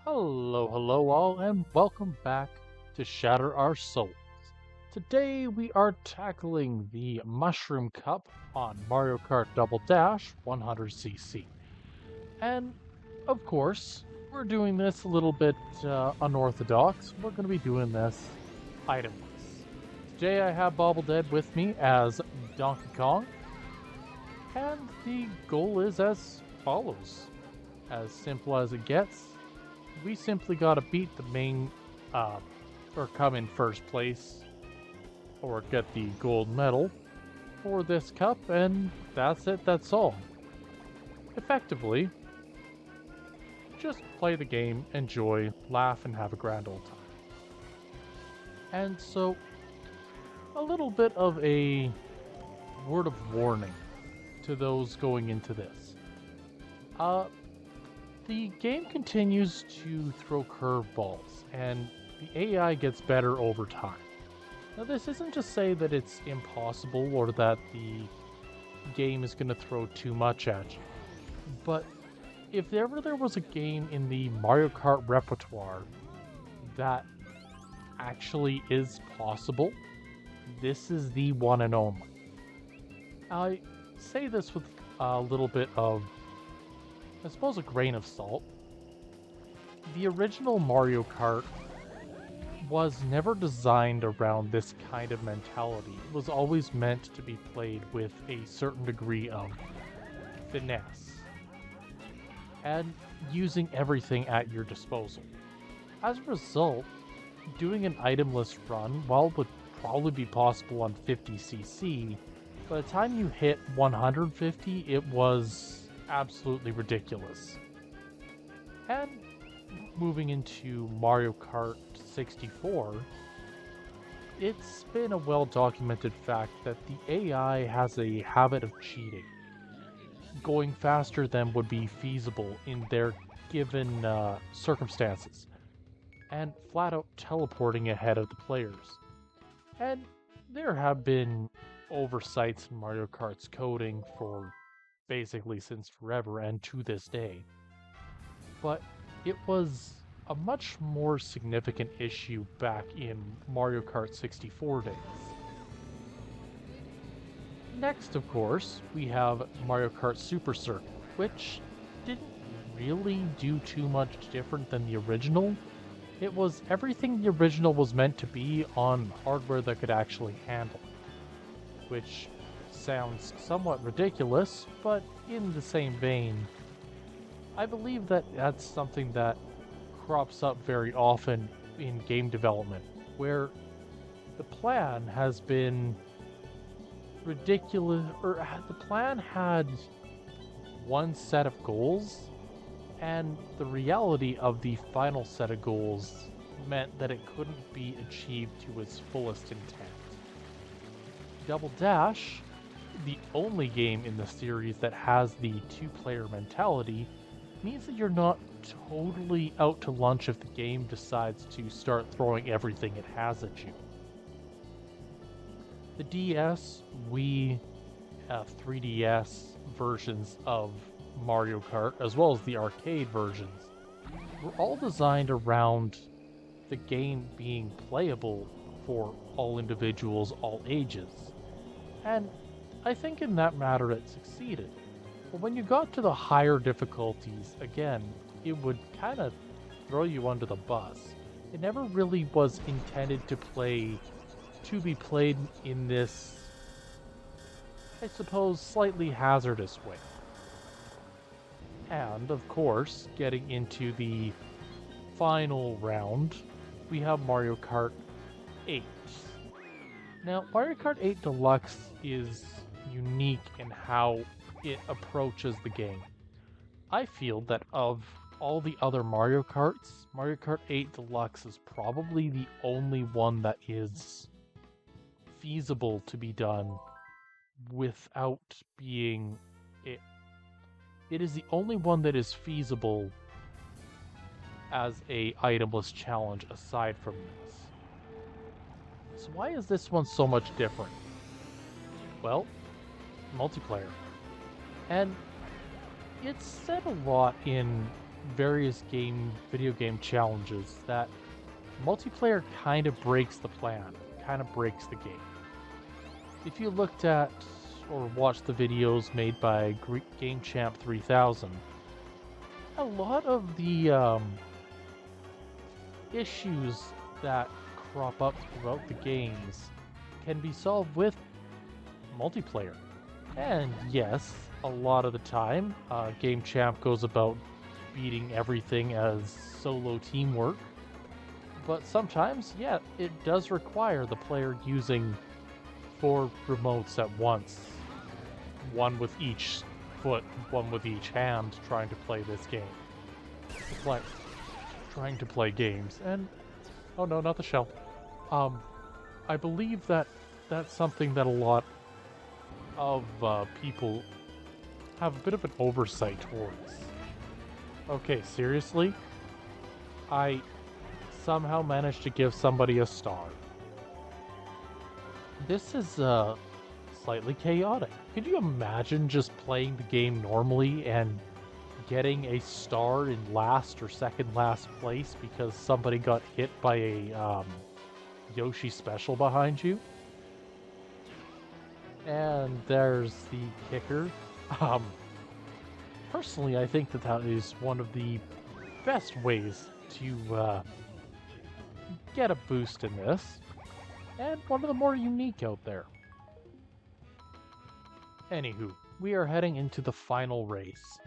Hello all, and welcome back to Shatter Our Souls. Today we are tackling the Mushroom Cup on Mario Kart Double Dash 100cc. And, of course, we're doing this a little bit unorthodox. We're going to be doing this itemless. Today I have Bobbledead with me as Donkey Kong, and the goal is as follows. As simple as it gets, we simply got to beat the main, or come in first place, or get the gold medal for this cup, and that's it, that's all. Effectively, just play the game, enjoy, laugh, and have a grand old time. And so, a little bit of a word of warning to those going into this. The game continues to throw curveballs, and the AI gets better over time. Now, this isn't to say that it's impossible or that the game is going to throw too much at you, but if ever there was a game in the Mario Kart repertoire that actually is possible, this is the one and only. I say this with a little bit of, I suppose, a grain of salt. The original Mario Kart was never designed around this kind of mentality. It was always meant to be played with a certain degree of finesse and using everything at your disposal. As a result, doing an itemless run, while would probably be possible on 50cc, by the time you hit 150, it was absolutely ridiculous. And moving into Mario Kart 64, it's been a well-documented fact that the AI has a habit of cheating, going faster than would be feasible in their given circumstances, and flat out teleporting ahead of the players. And there have been oversights in Mario Kart's coding for basically since forever and to this day. But it was a much more significant issue back in Mario Kart 64 days. Next, of course, we have Mario Kart Super Circuit, which didn't really do too much different than the original. It was everything the original was meant to be on hardware that could actually handle it, which sounds somewhat ridiculous, but in the same vein, I believe that that's something that crops up very often in game development, where the plan has been ridiculous, or the plan had one set of goals, and the reality of the final set of goals meant that it couldn't be achieved to its fullest intent. Double Dash, the only game in the series that has the two-player mentality, means that you're not totally out to lunch if the game decides to start throwing everything it has at you. The DS, Wii, 3DS versions of Mario Kart, as well as the arcade versions, were all designed around the game being playable for all individuals, all ages. And I think in that matter it succeeded. But when you got to the higher difficulties, again, it would kind of throw you under the bus. It never really was intended to be played in this, I suppose, slightly hazardous way. And, of course, getting into the final round, we have Mario Kart 8. Now, Mario Kart 8 Deluxe is unique in how it approaches the game. I feel that of all the other Mario Karts, Mario Kart 8 Deluxe is probably the only one that is feasible to be done without being it. It is the only one that is feasible as a itemless challenge aside from this. So why is this one so much different? Well, multiplayer. And it's said a lot in various video game challenges that multiplayer kind of breaks the plan, kind of breaks the game. If you looked at or watched the videos made by Game Champ 3000, a lot of the issues that crop up throughout the games can be solved with multiplayer. And yes, a lot of the time, Game Champ goes about beating everything as solo teamwork. But sometimes, yeah, it does require the player using 4 remotes at once. One with each foot, one with each hand, trying to play this game. Trying to play games. And, oh no, not the shell. I believe that that's something that a lot of people have a bit of an oversight towards. Okay, seriously? I somehow managed to give somebody a star. This is slightly chaotic. Could you imagine just playing the game normally and getting a star in last or second last place because somebody got hit by a Yoshi special behind you? And there's the kicker. Personally, I think that is one of the best ways to get a boost in this, and one of the more unique out there. Anywho, we are heading into the final race.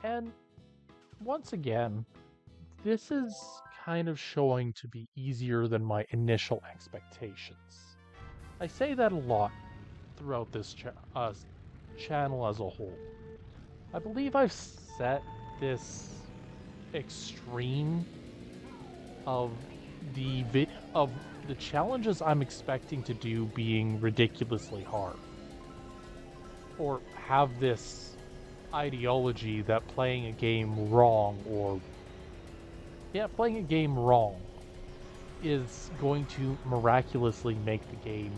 And once again, this is kind of showing to be easier than my initial expectations. I say that a lot throughout this channel as a whole. I believe I've set this extreme of the challenges I'm expecting to do being ridiculously hard, or have this ideology that playing a game wrong is going to miraculously make the game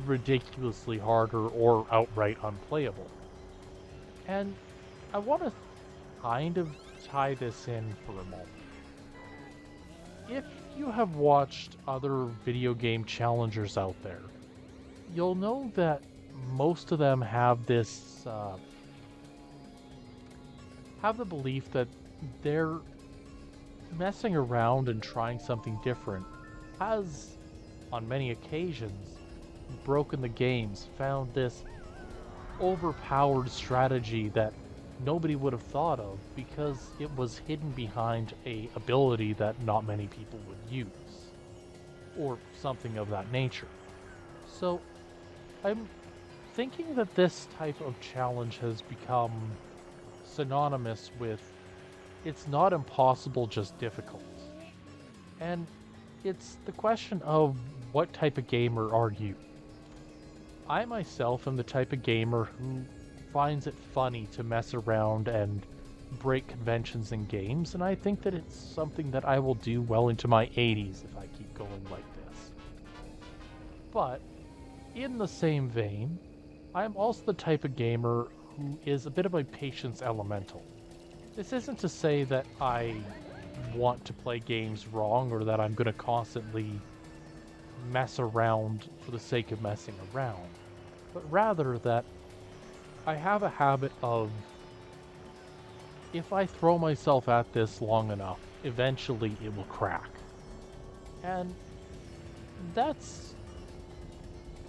ridiculously harder or outright unplayable. And I want to kind of tie this in for a moment. If you have watched other video game challengers out there, you'll know that most of them have this have the belief that they're messing around and trying something different has, on many occasions, broken the games, found this overpowered strategy that nobody would have thought of because it was hidden behind a ability that not many people would use, or something of that nature. So I'm thinking that this type of challenge has become synonymous with it's not impossible, just difficult. And it's the question of what type of gamer are you? I myself am the type of gamer who finds it funny to mess around and break conventions in games, and I think that it's something that I will do well into my 80s if I keep going like this. But, in the same vein, I'm also the type of gamer who is a bit of a patience elemental. This isn't to say that I want to play games wrong or that I'm going to constantly mess around for the sake of messing around, but rather that I have a habit of, if I throw myself at this long enough, eventually it will crack. And that's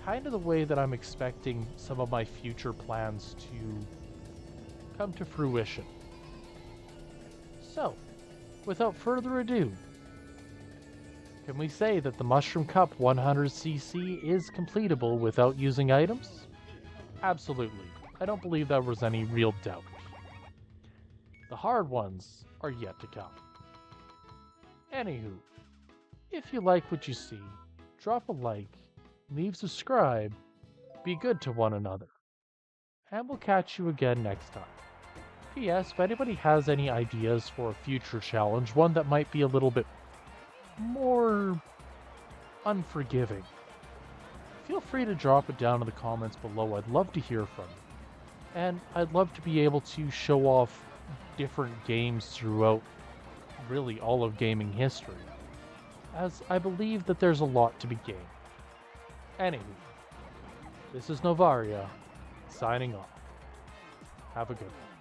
kind of the way that I'm expecting some of my future plans to come to fruition. So, without further ado, can we say that the Mushroom Cup 100cc is completable without using items? Absolutely. I don't believe there was any real doubt. The hard ones are yet to come. Anywho, if you like what you see, drop a like, leave subscribe, be good to one another, and we'll catch you again next time. P.S. If anybody has any ideas for a future challenge, one that might be a little bit more unforgiving, feel free to drop it down in the comments below. I'd love to hear from you. And I'd love to be able to show off different games throughout really all of gaming history, as I believe that there's a lot to be gained. Anywho, this is Novaria, signing off. Have a good one.